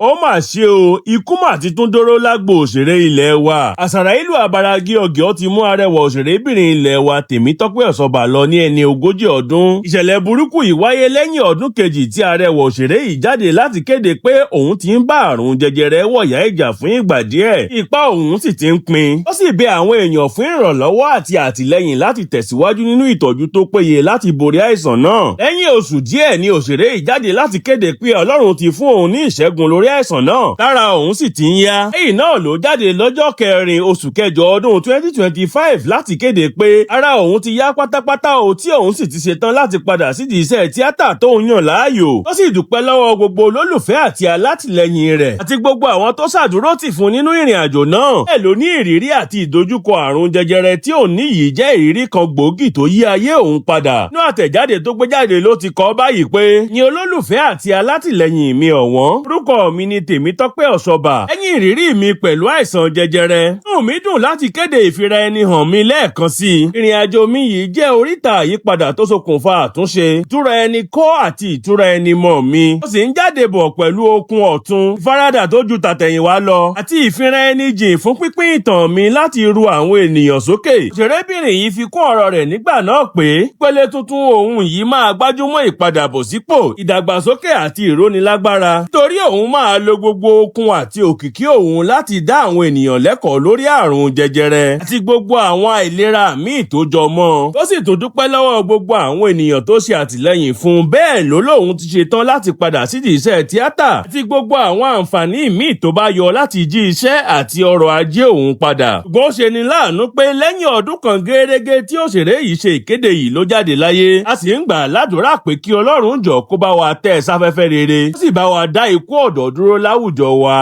Ó mà ṣe o, ikú mà ti tún dóró lágbo òṣèré ilẹ̀ wa. Àṣàrà ìlú Abaragi Ọ̀gẹ́ ti mú arẹwà òṣèrébìnrin ilẹ̀ wa TOPE OSOBA lọ ní ẹni 40 ọdún. Ìṣẹ̀lẹ̀ burúkú yìí wáyé lẹ́yìn ọdún kejì tí arẹwà òṣèré yìí jáde láti kéde pé òun ti ń bá àrùn jẹjẹrẹ wọ̀yá ìjà fún ìgbà díẹ̀. Ipá òun sì ti ń pin. Ó sì bẹ àwọn èèyàn fún ìrànlọ́wọ́ àti àtìlẹ́yìn láti tẹ̀síwájú nínú ìtọ́jú tó péye láti borí àìsàn náà. Lẹ́yìn oṣù díẹ̀ ni òṣèré yìí jáde láti kéde pé Ọlọ́run ti fún òun ní ìṣẹ́gun lórí àìsàn náà. Lára òun sì ti ń yá. Èyí náà ló jáde lọ́jọ́ 4 oṣù kẹjọ ọdún 2025 láti kéde pé ara òun ti yá pátápátá o tí òun sì ti ṣetán láti padà sídìí iṣẹ́ tíátà tó ń yàn láàyò. Ó sì dúpẹ́ lọ́wọ́ gbogbo olólùfẹ́ àti alátìlẹyìn rẹ̀ àti gbogbo àwọn tó ṣàdúró tì fún nínú ìrìn àjò náà. Bẹ́ẹ̀ ló ní ìrírí àti ìdojúkọ àrùn jẹjẹrẹ tí òun ní yìí jẹ́ ìrírí kan gbòógì tó yí ayé òun padà. Nínú àtẹ̀jáde tó gbé jáde ló ti kọ báyìí pé ní olólùfẹ́ àti alátìlẹyìn mi ọ̀wọ́n. Orúkọ mi ni TOPE OSOBA. Lẹ́yìn ìrírí mi pẹ̀lú àìsàn jẹjẹrẹ, inú mi dùn láti kéde ìfira ẹni hàn mi lẹ́ẹ̀kan sí i. Ìrìn àjò mi yìí jẹ́ oríta àyípadà tó ṣokùnfà àtúnṣe, ìtura ẹni kọ́ àti ìtura ẹni mọ̀ mi. Ó sì ń jáde bọ̀ pẹ̀lú okun ọ̀tun, ìfaradà tó ju tàtẹ̀yìnwá lọ, àti ìfira ẹni jìn fún pínpín ìtàn mi láti ru àwọn ènìyàn sókè. Òṣèrébìnrin yìí fi kún ọ̀rọ̀ rẹ̀ nígbà náà pé ìpele tuntun òun yìí máa gbájúmọ́ ìpadàbọ̀sípò, ìdàgbàsókè àti ìrónilágbára. Nítorí òun máa lo gbogbo okun àti òkìkí òun láti dá àwọn ènìyàn lẹ́kọ̀ọ́ lórí àrùn jẹjẹrẹ àti gbogbo àwọn àìlera míì tó jọ mọ́. Ó sì tún dúpẹ́ lọ́wọ́ gbogbo àwọn ènìyàn tó ṣe àtìlẹ́yìn fún un. Bẹ́ẹ̀ ló lóun ti ṣetán láti padà sídìí iṣẹ́ tíátà àti gbogbo àwọn àǹfààní míì tó bá yọ láti jí iṣẹ́ àti ọrọ̀ ajé òun padà. Ṣùgbọ́n ó ṣe ni láàánú pé lẹ́yìn ọdún kan gẹ́rẹ́gẹ́ tí òṣèré yìí ṣe ìkéde yìí ló jáde láyé. A sì ń gbà ládùúrà pé kí Ọlọ́run jọ̀ọ́ kó bá wa tẹ́ ẹ sáfẹ́fẹ́ rere, ó sì bá wa dá ikú ọ̀dọ́ dúró láwùjọ wa.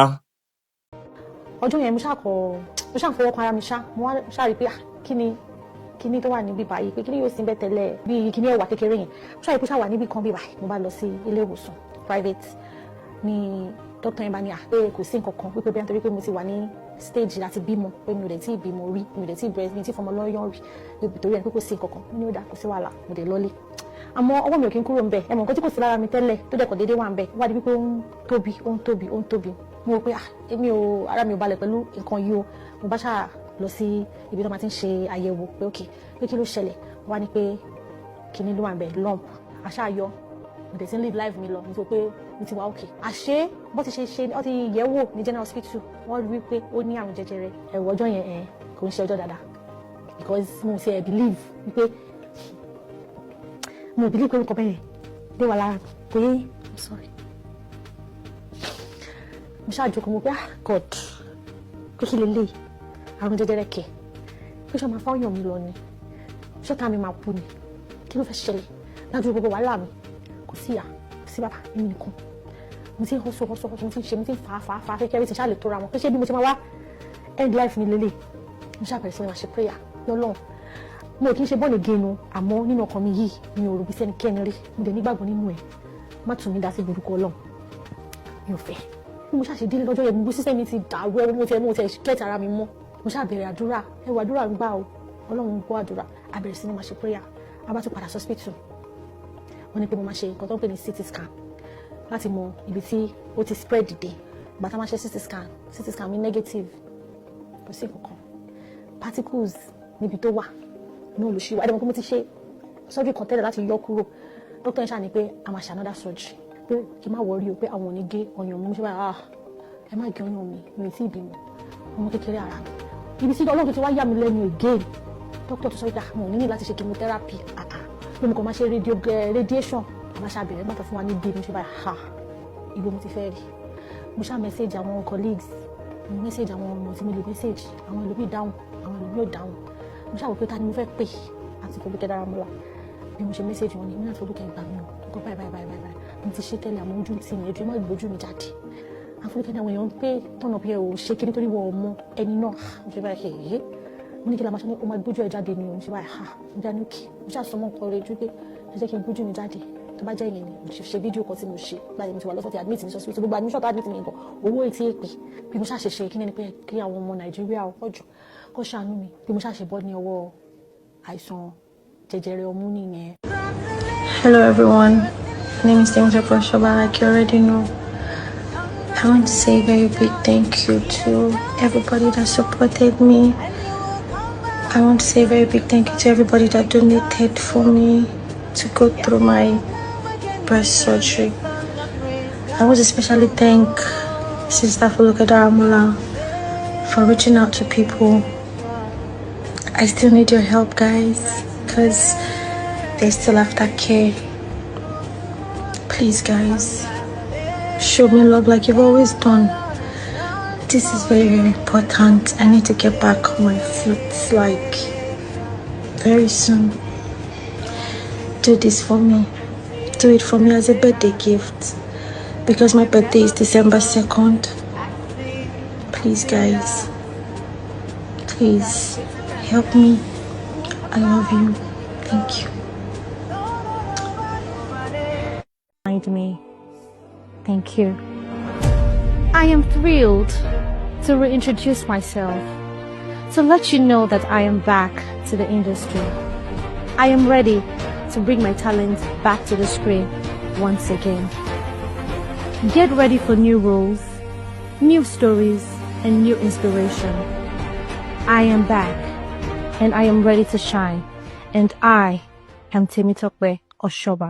Ọjọ́ yẹn mo ṣàfọwọ́ kan ara mi ṣá, mo wá ṣàrí pé kíní tó wà níbí báyìí pé kíní yóò sí bẹ́ẹ̀ tẹ́lẹ̀ bí kíní ẹ̀wà kékeré yẹn. Mo ṣàrí pé ṣàwà níbí kan bí báyìí, mo bá lọ sí ilé ìwòsàn private ni dókítà yẹn bá ní pé kò sí nǹkan kan wípé bí nítorí pé mo ti wà ní stage láti bímọ pé mi ò dẹ̀ tí ì bímọ rí, mi ò dẹ̀ tí ì bẹ̀rẹ̀ mi tí fọmọ lọ́yàn rí nítorí ẹni pé kò sí nǹkan kan ní ó dà kò sí wàhálà mo dẹ̀ lọ́lé. Àmọ́ ọwọ́ mi ò kí ń kúrò ń bẹ̀ ẹ̀mọ̀ nǹkan tí kò sí lára mi tẹ́lẹ̀ tó dẹ̀ kọ̀ déédéé wà ń bẹ̀ wá di wípé ó ń tóbi mo rò pé èmi ò ara mi ò balẹ̀ pẹ̀lú nǹkan yìí o. Mo bá ṣáà lọ sí ibi tó máa ti ń ṣe àyẹ̀wò pé ok pé kí ló ṣẹlẹ̀ wá ní pé kíní ló wà ń bẹ̀ lump àṣàyọ mo dẹ̀ ti ń live life mi lọ nítorí pé mo ti wà ok. Àṣé bó ti ṣe ó ti yẹ̀ wò ní general hospital wọ́n rí wípé ó ní àrùn jẹjẹrẹ. Ẹ̀wọ̀ ọjọ́ yẹn kò ń ṣe ọjọ́ dáadáa because mo ti believe wípé mo believe pé nǹkan bẹ́ẹ̀ dé wà lára pé I'm sorry. Mo ṣáàjókòó mo pé God pé kí lélẹ̀ àrùn jẹjẹrẹ kẹ̀ pé ṣọ́ máa fáwọn mi lọ ni ṣọ́ta mi máa kú ni kí ló fẹ́ ṣẹlẹ̀ lájú gbogbo wàhálà mi kò sí ìyá kò sí bàbá mi nìkan mo ti ń họ́sọ́ mo ti ń ṣe mo ti ń fà á kékeré tí ṣáà lè tóra wọn pé ṣé bí mo ti máa wá end life mi lélẹ̀ mo ṣàbẹ̀rẹ̀ sí ni máa ṣe prayer lọ́lọ́run mo kì í ṣe bọ́ọ̀lù gẹnu àmọ́ nínú ọkàn mi yìí mi ò rò bí sẹ́nikẹ́ni rí mo dẹ̀ nígbàgbọ́ nínú ẹ̀ má tún mi dá sí burúkú Ọlọ́run mi ò fẹ́ bí mo ṣàṣe délé lọ́jọ́ yẹn gbogbo sísẹ́ mi ti dàrú ẹ̀rọ mo ti kẹ́ẹ̀tì ara mi mọ́ mo ṣàbẹ̀rẹ̀ àdúrà ẹwà àdúrà ń gbà o Ọlọ́run ń gbọ́ àdúrà a bẹ̀rẹ̀ sí ni máa ṣe prayer a bá tún padà hospital wọ́n ní pé mo máa ṣe nǹkan tó ń pè ní CT scan láti mọ ibi tí ó ti spread dé bàtà máa ṣe CT scan mi negative kò sí nǹkan kan particles níbi tó wà náà ló ṣe wá ẹ̀dẹ̀mọ̀ pé mo ti ṣe surgery kan tẹ́lẹ̀ láti yọ kúrò dókítà yẹn ṣáà ní pé a máa ṣe another surgery pé kí n má wọrí o pé àwọn ò ní gé ọyàn mi mo ṣe báyìí ẹ má gé ọyàn mi ò tí ì bímọ ọmọ kékeré ara mi ibi tí Ọlọ́run ti wá yà mí lẹ́nu again dókítà tó sọ pé mo ní láti ṣe chemotherapy pé mo kàn máa ṣe radiation àmọ́ ṣàbẹ̀rẹ̀ nígbà tó fún wa ní bí mo ṣe báyìí ibo mo ti fẹ́ rí mo ṣáà message àwọn colleagues mo message àwọn ọmọ tí mo lè message àwọn ẹlòmíì dáhùn àwọn ẹlòmíì ò dáhùn mo ṣáà wò pé ta ni mo fẹ́ pè àti Fọlúkẹ́ Dáramọ́lá bí mo ṣe message wọn ni mi náà Fọlúkẹ́ gbà mí o kọ́ báyìí mo ti ṣe tẹ́lẹ̀ àmọ́ ojú ti mi ẹ̀jú má gbójú mi jáde Fọlúkẹ́ ní àwọn èèyàn pé tọ́nà bí ẹ ò ṣe kí nítorí wọ́n mọ ẹni náà mo ṣe báyìí ṣe mo ní kí la máa ṣe ní o máa gbójú ẹ jáde ni o mo ṣe báyìí mo já níkì mo ṣáà sọmọ nǹkan rẹ ju pé ẹ jẹ́ kí n gbójú mi jáde tó bá jẹ́ ìyẹn ni mo ṣe fídíò kan tí mo ṣe báyìí mo ti wà lọ́sọ̀ tí admit mi sọ sí gbogbo admission tó admit mi nǹkan owó etí èpè bí mo ṣáà ṣe kí ni pé kí àwọn ọmọ Nàìjíríà ọjọ́ kó ṣàánú mi bí mo ṣáà ṣe bọ́ ní ọwọ́ àìsàn jẹjẹrẹ ọmú nìyẹn. Hello everyone, my name is TOPE OSOBA. Like you already know, I want to say a very big thank you to everybody that supported me. I want to say a very big thank you to everybody that donated for me to go through my breast surgery. I want to especially thank Sister Foluke Daramola for reaching out to people. I still need your help, guys, because they still aftercare. Please, guys, show me love like you've always done. This is very, very important. I need to get back on my feet, like, very soon. Do this for me. Do it for me as a birthday gift, because my birthday is December 2nd. Please, guys. Please, help me. I love you. Thank you. Find me. Thank you. I am thrilled to reintroduce myself, to let you know that I am back to the industry. I am ready to bring my talent back to the screen once again. Get ready for new roles, new stories, and new inspiration. I am back, and I am ready to shine, and I am TOPE OSOBA.